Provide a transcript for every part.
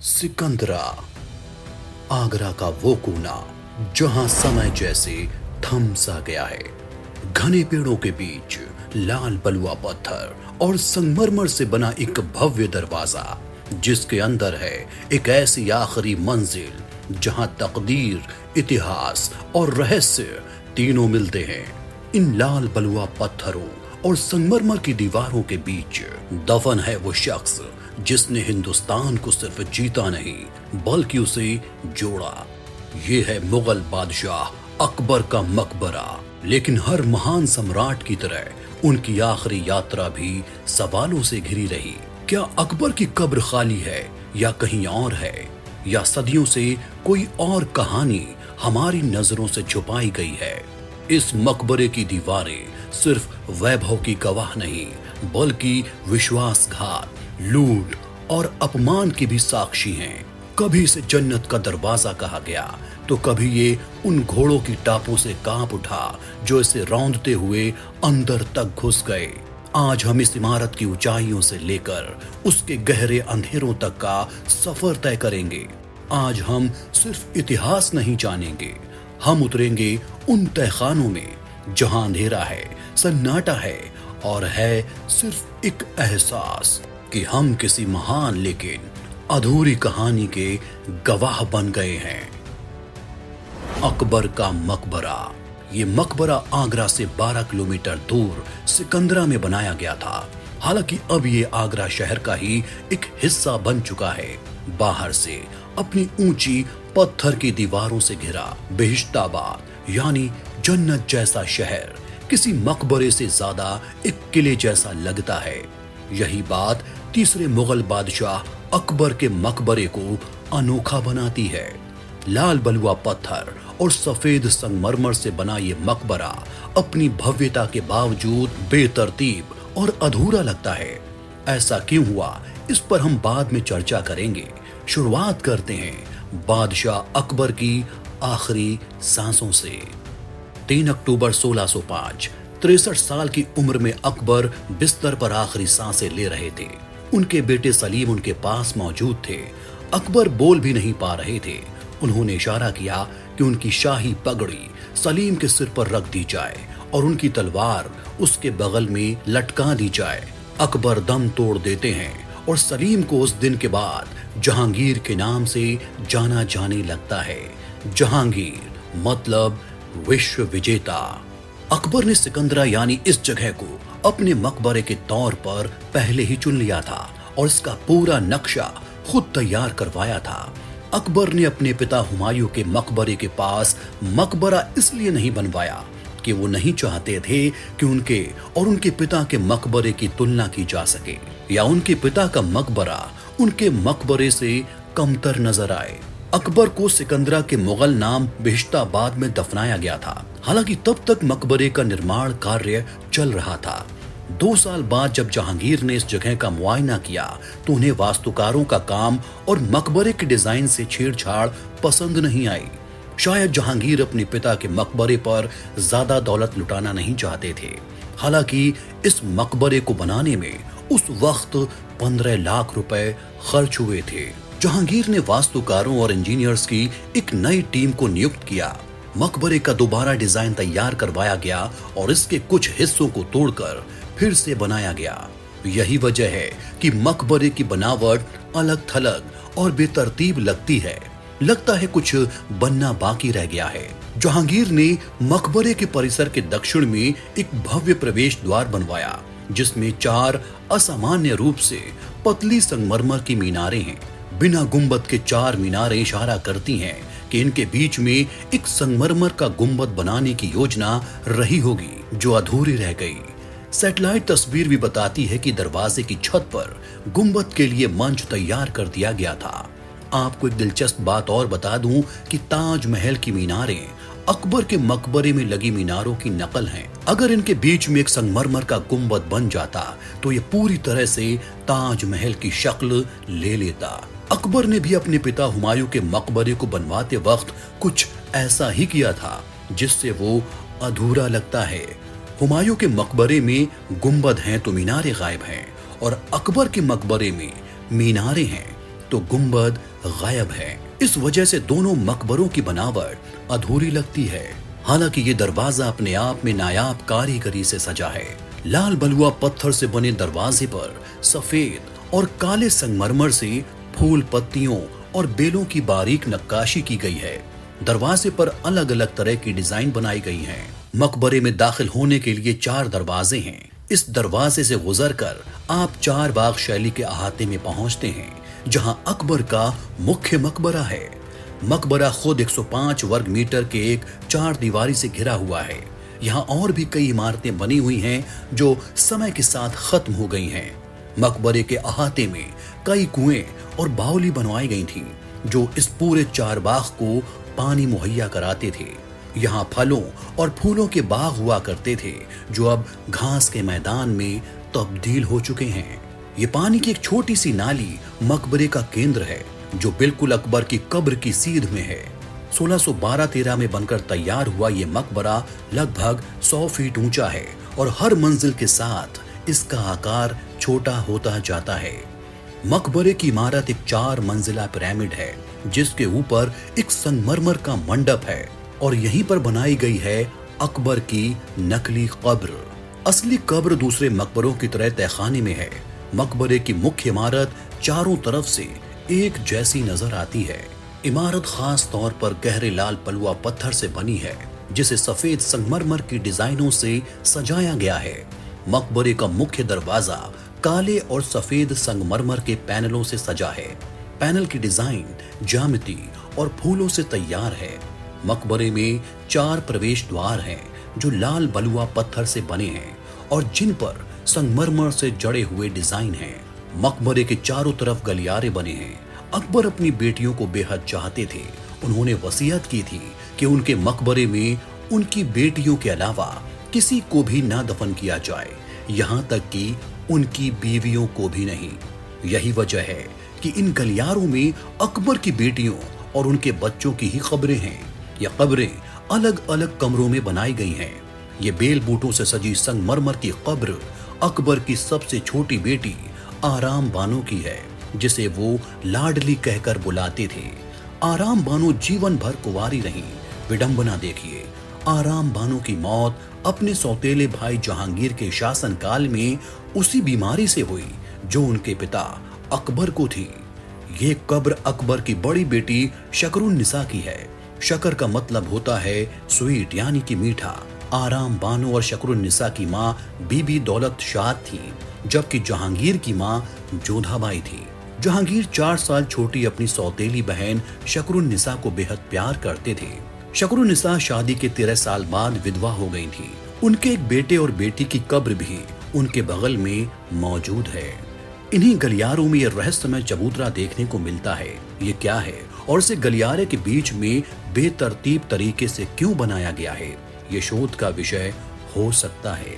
सिकंदरा, आगरा का वो कोना जहां समय जैसे थम सा गया है। घने पेड़ों के बीच लाल बलुआ पत्थर और संगमरमर से बना एक भव्य दरवाजा, जिसके अंदर है एक ऐसी आखिरी मंजिल जहां तकदीर, इतिहास और रहस्य तीनों मिलते हैं। इन लाल बलुआ पत्थरों और संगमरमर की दीवारों के बीच दफन है वो शख्स जिसने हिंदुस्तान को सिर्फ जीता नहीं बल्कि उसे जोड़ा। ये है मुगल बादशाह अकबर का मकबरा। लेकिन हर महान सम्राट की तरह उनकी आखिरी यात्रा भी सवालों से घिरी रही। क्या अकबर की कब्र खाली है या कहीं और है, या सदियों से कोई और कहानी हमारी नजरों से छुपाई गई है। इस मकबरे की दीवारें सिर्फ वैभव की गवाह नहीं बल्कि विश्वासघात, लूट और अपमान की भी साक्षी हैं। कभी इसे जन्नत का दरवाजा कहा गया तो कभी ये उन घोड़ों की टापों से कांप उठा जो इसे रौंदते हुए अंदर तक घुस गए। आज हम इस इमारत की ऊंचाइयों से लेकर उसके गहरे अंधेरों तक का सफर तय करेंगे। आज हम सिर्फ इतिहास नहीं जानेंगे, हम उतरेंगे उन तहखानों में जहां अंधेरा है, सन्नाटा है और है सिर्फ एक एहसास कि हम किसी महान लेकिन अधूरी कहानी के गवाह बन गए हैं। अकबर का मकबरा। ये मकबरा आगरा से 12 किलोमीटर दूर सिकंदरा में बनाया गया था। हालांकि अब ये आगरा शहर का ही एक हिस्सा बन चुका है। बाहर से अपनी ऊंची पत्थर की दीवारों से घिरा बेहिश्ताबाद यानी जन्नत जैसा शहर किसी मकबरे से ज्यादा एक किले जैसा लगता है। यही बात तीसरे मुगल बादशाह अकबर के मकबरे को अनोखा बनाती है। लाल बलुआ पत्थर और सफेद संगमरमर से बना ये मकबरा अपनी भव्यता के बावजूद बेतरतीब और अधूरा लगता है। ऐसा क्यों हुआ, इस पर हम बाद में चर्चा करेंगे। शुरुआत करते हैं बादशाह अकबर की आखिरी सांसों से। 3 अक्टूबर 1605, 63 साल की उम्र में अकबर बिस्तर पर आखिरी सांसें ले रहे थे। उनके बेटे सलीम उनके पास मौजूद थे। अकबर बोल भी नहीं पा रहे थे। उन्होंने इशारा किया कि उनकी शाही पगड़ी सलीम के सिर पर रख दी जाए और उनकी तलवार उसके बगल में लटका दी जाए। अकबर दम तोड़ देते हैं और सलीम को उस दिन के बाद जहांगीर के नाम से जाना जाने लगता है। जहांगीर मतलब विश्व विजेता। अकबर ने सिकंदरा यानी इस जगह को अपने मकबरे के तौर पर पहले ही चुन लिया था और इसका पूरा नक्शा खुद तैयार करवाया था। अकबर ने अपने पिता हुमायूं के मकबरे के पास मकबरा इसलिए नहीं बनवाया कि वो नहीं चाहते थे कि उनके और उनके पिता के मकबरे की तुलना की जा सके या उनके पिता का मकबरा उनके मकबरे से कमतर नजर आए। अकबर को सिकंदरा के मुगल नाम बेहिश्ताबाद में दफनाया गया था। हालांकि तब तक मकबरे का निर्माण कार्य चल रहा था। 2 साल बाद जब जहांगीर ने इस जगह का मुआयना किया तो उन्हें वास्तुकारों का काम और मकबरे के डिजाइन से छेड़छाड़ पसंद नहीं आई। शायद जहांगीर अपने पिता के मकबरे पर ज्यादा दौलत लुटाना नहीं चाहते थे। हालांकि इस मकबरे को बनाने में उस वक्त 15 लाख रुपए खर्च हुए थे। जहांगीर ने वास्तुकारों और इंजीनियर्स की एक नई टीम को नियुक्त किया। मकबरे का दोबारा डिजाइन तैयार करवाया गया और इसके कुछ हिस्सों को तोड़कर फिर से बनाया गया। यही वजह है कि मकबरे की बनावट अलग थलग और बेतरतीब लगती है। लगता है कुछ बनना बाकी रह गया है। जहांगीर ने मकबरे के परिसर के दक्षिण में एक भव्य प्रवेश द्वार बनवाया जिसमें 4 असामान्य रूप से पतली संगमरमर की मीनारें हैं। बिना गुंबद के 4 मीनारें इशारा करती हैं कि इनके बीच में एक संगमरमर का गुंबद बनाने की योजना रही होगी जो अधूरी रह गई। सैटेलाइट तस्वीर भी बताती है कि दरवाजे की छत पर गुंबद के लिए मंच तैयार कर दिया गया था। आपको एक दिलचस्प बात और बता दूं कि ताजमहल की मीनारें अकबर के मकबरे में लगी मीनारों की नकल हैं। अगर इनके बीच में एक संगमरमर का गुंबद बन जाता तो ये पूरी तरह से ताजमहल की शक्ल ले लेता। अकबर ने भी अपने पिता हुमायूं के मकबरे को बनवाते वक्त कुछ ऐसा ही किया था जिससे वो अधूरा लगता है। हुमायूं के मकबरे में गुंबद हैं तो मीनारें गायब हैं और अकबर के मकबरे में मीनारें हैं तो गुंबद गायब है। इस वजह से दोनों मकबरों की बनावट अधूरी लगती है। हालांकि ये दरवाजा अपने आप में नायाब कारीगरी से सजा है। लाल बलुआ पत्थर से बने दरवाजे पर सफेद और काले संगमरमर से फूल, पत्तियों और बेलों की बारीक नक्काशी की गई है। दरवाजे पर अलग अलग तरह की डिजाइन बनाई गई हैं। मकबरे में दाखिल होने के लिए 4 दरवाजे हैं। इस दरवाजे से गुजरकर आप चारबाग शैली के अहाते में पहुंचते हैं, जहां अकबर का मुख्य मकबरा है। मकबरा खुद 105 वर्ग मीटर के एक 4 दीवारी से घिरा हुआ है। यहाँ और भी कई इमारतें बनी हुई हैं जो समय के साथ खत्म हो गई हैं। मकबरे के अहाते में कई कुएं और बावली बनवाई गई थीं, जो इस पूरे चारबाग को पानी मुहैया कराते थे। यहाँ फलों और फूलों के बाग हुआ करते थे, जो अब घास के मैदान में तब्दील हो चुके हैं। ये पानी की एक छोटी सी नाली मकबरे का केंद्र है, जो बिल्कुल अकबर की कब्र की सीध में है। 1612-13 में बनकर तैयार हुआ ये मकबरा लगभग 100 फीट ऊंचा है और हर मंजिल के साथ इसका आकार छोटा होता जाता है। मकबरे की इमारत एक 4 मंजिला पिरामिड है, जिसके ऊपर एक संगमरमर का मंडप है और यहीं पर बनाई गई है अकबर की नकली कब्र। असली कब्र दूसरे मकबरों की तरह तहखाने में है। मकबरे की मुख्य इमारत चारों तरफ से एक जैसी नजर आती है। इमारत खास तौर पर गहरे लाल बलुआ पत्थर से बनी है, जिसे सफेद संगमरमर की डिजाइनों से सजाया गया है। मकबरे का मुख्य दरवाजा काले और सफेद संगमरमर के पैनलों से सजा है। पैनल की डिजाइन ज्यामिति और फूलों से तैयार है। मकबरे में 4 प्रवेश द्वार हैं, जो लाल बलुआ पत्थर से बने हैं और जिन पर संगमरमर से जड़े हुए डिजाइन हैं। मकबरे के चारों तरफ गलियारे बने हैं। अकबर अपनी बेटियों को बेहद चाहते थे। उन्होंने वसीयत की थी कि उनके मकबरे में उनकी बेटियों के अलावा किसी को भी ना दफन किया जाए, यहाँ तक कि उनकी बीवियों को भी नहीं। यही वजह है कि इन गलियारों में अकबर की बेटियों और उनके बच्चों की ही कब्रें हैं। ये कब्रें अलग अलग कमरों में बनाई गई हैं। ये बेल बूटों से सजी संगमरमर की कब्र अकबर की सबसे छोटी बेटी आराम बानो की है, जिसे वो लाडली कहकर बुलाते थे। आराम बानो जीवन भर कुंवारी रही। विडंबना देखिए, आराम बानो की मौत अपने सौतेले भाई जहांगीर के शासनकाल में उसी बीमारी से हुई जो उनके पिता अकबर को थी। ये कब्र अकबर की बड़ी बेटी शकरुन्निसा की है। शकर का मतलब होता है स्वीट, यानी कि मीठा। आराम बानो और शकरुन्निसा की माँ बीबी दौलत शाह थी, जबकि जहांगीर की माँ जोधाबाई थी। जहांगीर 4 साल छोटी अपनी सौतेली बहन शकरुन्निसा को बेहद प्यार करते थे। शकरुन्निसा शादी के 13 साल बाद विधवा हो गई थी। उनके एक बेटे और बेटी की कब्र भी उनके बगल में मौजूद है। इन्हीं गलियारों में यह रहस्यमय चबूतरा देखने को मिलता है। ये क्या है और इसे गलियारे के बीच में बेतरतीब तरीके से क्यों बनाया गया है, ये शोध का विषय हो सकता है।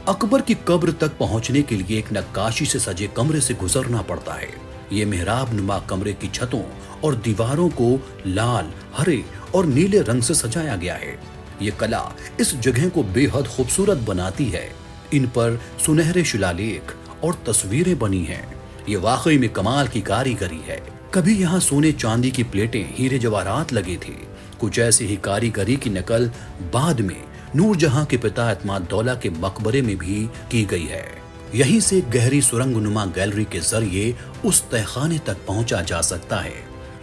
अकबर की कब्र तक पहुंचने के लिए एक नक्काशी से सजे कमरे से गुजरना पड़ता है। ये मेहराब नुमा कमरे की छतों और दीवारों को लाल, हरे और नीले रंग से सजाया गया है। ये कला इस जगह को बेहद खूबसूरत बनाती है। इन पर सुनहरे शिलालेख और तस्वीरें बनी हैं। ये वाकई में कमाल की कारीगरी है। कभी यहाँ सोने चांदी की प्लेटें, हीरे जवाहरात लगे थे। कुछ ऐसी ही कारीगरी की नकल बाद में नूरजहां के पिता इत्माद-दौला के मकबरे में भी की गई है। यहीं से गहरी सुरंगनुमा गैलरी के जरिए उस तहखाने तक पहुंचा जा सकता है।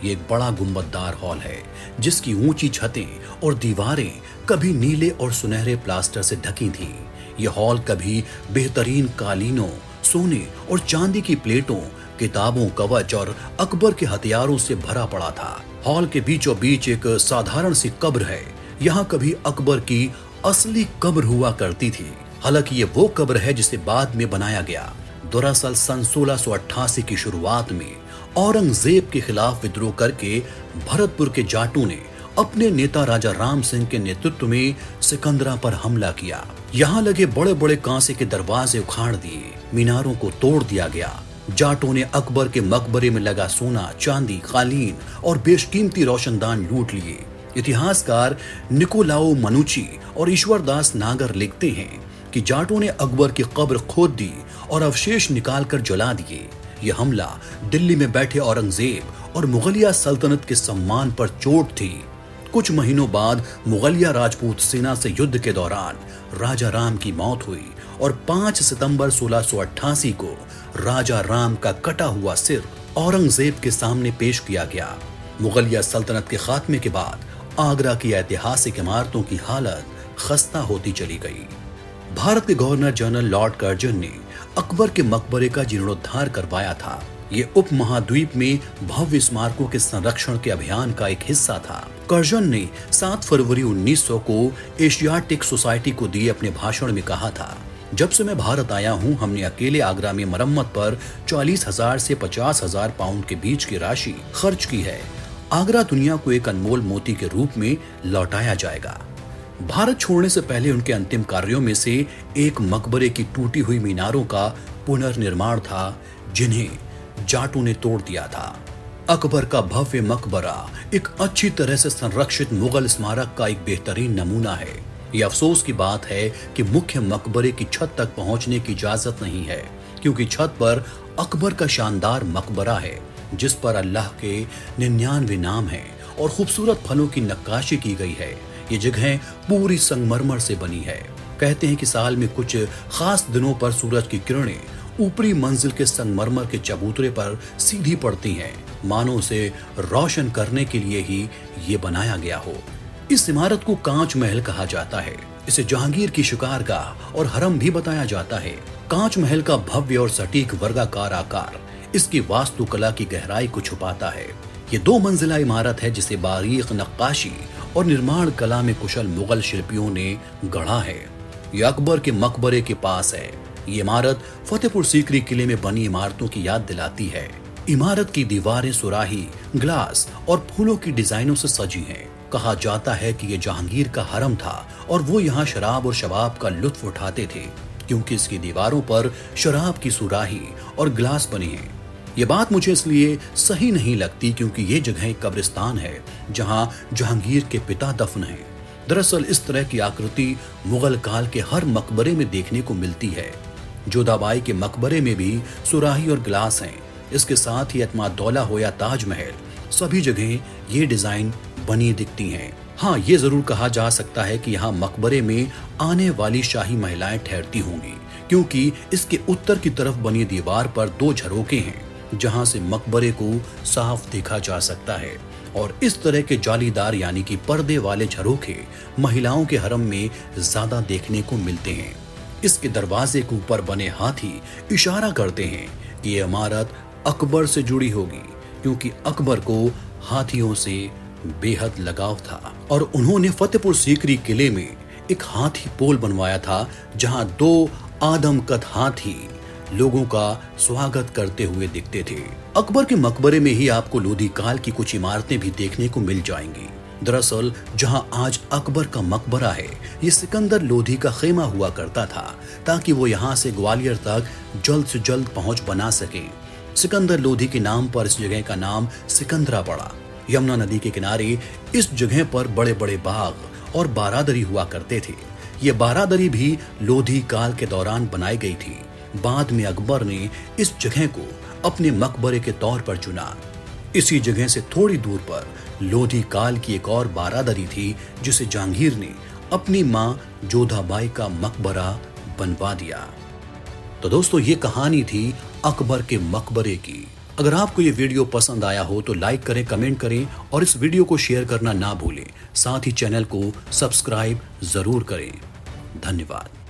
ये एक बड़ा गुंबददार हॉल है, जिसकी ऊंची छतें और दीवारें कभी नीले और सुनहरे प्लास्टर से ढकी थीं। ये हॉल कभी बेहतरीन कालीनों, सोने और चांदी की प्लेटों, किताबों, कवच और अकबर के हथियारों से भरा पड़ा था। हॉल के बीचों बीच एक साधारण सी कब्र है। यहाँ कभी अकबर की असली कब्र हुआ करती थी। हालांकि ये वो कब्र है जिसे बाद में बनाया गया। दरअसल सन 1688 की शुरुआत में औरंगजेब के खिलाफ विद्रोह करके भरतपुर के जाटों ने अपने नेता राजा राम सिंह के नेतृत्व में सिकंदरा पर हमला किया। यहाँ लगे बड़े बड़े कांसे के दरवाजे उखाड़ दिए, मीनारों को तोड़ दिया गया। जाटों ने अकबर के मकबरे में लगा सोना, चांदी, कालीन और बेशकीमती रोशनदान लूट लिए। इतिहासकार निकोलाओ मनुची और ईश्वरदास नागर लिखते हैं कि जाटों ने अकबर की कब्र खोद दी और अवशेष निकालकर जला दिए। यह हमला दिल्ली में बैठे औरंगजेब और मुगलिया सल्तनत के सम्मान पर चोट थी। कुछ महीनों बाद मुगलिया राजपूत सेना से युद्ध के दौरान राजा राम की मौत हुई और 5 सितंबर 1688 को राजा राम का कटा हुआ सिर औरंगजेब के सामने पेश किया गया। मुगलिया सल्तनत के खात्मे के बाद आगरा की ऐतिहासिक इमारतों की हालत खस्ता होती चली गई। भारत के गवर्नर जनरल लॉर्ड कर्जन ने अकबर के मकबरे का जीर्णोद्धार करवाया था। ये उपमहाद्वीप में भव्य स्मारकों के संरक्षण के अभियान का एक हिस्सा था। कर्जन ने 7 फरवरी 1900 को एशियाटिक सोसाइटी को दिए अपने भाषण में कहा था, जब से मैं भारत आया हूं, हमने अकेले आगरा में मरम्मत पर 40,000 से 50,000 पाउंड के बीच की राशि खर्च की है। आगरा दुनिया को एक अनमोल मोती के रूप में लौटाया जाएगा। भारत छोड़ने से पहले उनके अंतिम कार्यों में से एक मकबरे की टूटी हुई मीनारों का पुनर्निर्माण था, जिन्हें जाटों ने तोड़ दिया था। अकबर का भव्य मकबरा एक अच्छी तरह से संरक्षित मुगल स्मारक का एक बेहतरीन नमूना है। यह अफसोस की बात है कि मुख्य मकबरे की छत तक पहुंचने की इजाजत नहीं है, क्योंकि छत पर अकबर का शानदार मकबरा है, जिस पर अल्लाह के 99 नाम हैं और खूबसूरत फलों की नक्काशी की गई है। ये जगह पूरी संगमरमर से बनी है। कहते हैं कि साल में कुछ खास दिनों पर सूरज की किरणें ऊपरी मंजिल के संगमरमर के चबूतरे पर सीधी पड़ती हैं, मानो उसे रोशन करने के लिए ही ये बनाया गया हो। इस इमारत को कांच महल कहा जाता है। इसे जहांगीर की शिकारगाह और हरम भी बताया जाता है। कांच महल का भव्य और सटीक वर्गाकार आकार इसकी वास्तुकला की गहराई को छुपाता है। ये 2 मंजिला इमारत है जिसे बारीक नक्काशी और निर्माण कला में कुशल मुगल शिल्पियों ने गढ़ा है। यह अकबर के मकबरे के पास है। ये इमारत फतेहपुर सीकरी किले में बनी इमारतों की याद दिलाती है। इमारत की दीवारें सुराही, ग्लास और फूलों की डिजाइनों से सजी हैं। कहा जाता है कि यह जहांगीर का हरम था और वो यहाँ शराब और शबाब का लुत्फ उठाते थे, क्योंकि इसकी दीवारों पर शराब की सुराही और ग्लास बने हैं। ये बात मुझे इसलिए सही नहीं लगती क्योंकि ये जगह एक कब्रिस्तान है जहां जहांगीर के पिता दफन हैं। दरअसल इस तरह की आकृति मुगल काल के हर मकबरे में देखने को मिलती है। जोधाबाई के मकबरे में भी सुराही और ग्लास हैं। इसके साथ ही एतमादौला हो या ताजमहल, सभी जगह ये डिजाइन बनी दिखती हैं। हाँ, ये जरूर कहा जा सकता है कि यहाँ मकबरे में आने वाली शाही महिलाएं ठहरती होंगी, क्योंकि इसके उत्तर की तरफ बनी दीवार पर 2 झरोखे हैं जहां से मकबरे को साफ देखा जा सकता है। और इस तरह के जालीदार यानी कि पर्दे वाले झरोखे महिलाओं के हरम में ज्यादा देखने को मिलते हैं। इसके दरवाजे के ऊपर बने हाथी इशारा करते हैं कि ये इमारत अकबर से जुड़ी होगी, क्योंकि अकबर को हाथियों से बेहद लगाव था और उन्होंने फतेहपुर सीकरी किले में एक हाथी पोल बनवाया था जहां 2 आदमकद हाथी लोगों का स्वागत करते हुए दिखते थे। अकबर के मकबरे में ही आपको लोधी काल की कुछ इमारतें भी देखने को मिल जाएंगी। दरअसल जहां आज अकबर का मकबरा है, ये सिकंदर लोधी का खेमा हुआ करता था, ताकि वो यहाँ से ग्वालियर तक जल्द से जल्द पहुंच बना सके। सिकंदर लोधी के नाम पर इस जगह का नाम सिकंदरा पड़ा। यमुना नदी के किनारे इस जगह पर बड़े बड़े बाग और बारादरी हुआ करते थे। ये बारादरी भी लोधी काल के दौरान बनाई गई थी। बाद में अकबर ने इस जगह को अपने मकबरे के तौर पर चुना। इसी जगह से थोड़ी दूर पर लोधी काल की एक और बारादरी थी, जिसे जहांगीर ने अपनी मां जोधाबाई का मकबरा बनवा दिया। तो दोस्तों, ये कहानी थी अकबर के मकबरे की। अगर आपको ये वीडियो पसंद आया हो तो लाइक करें, कमेंट करें और इस वीडियो को शेयर करना ना भूलें। साथ ही चैनल को सब्सक्राइब जरूर करें। धन्यवाद।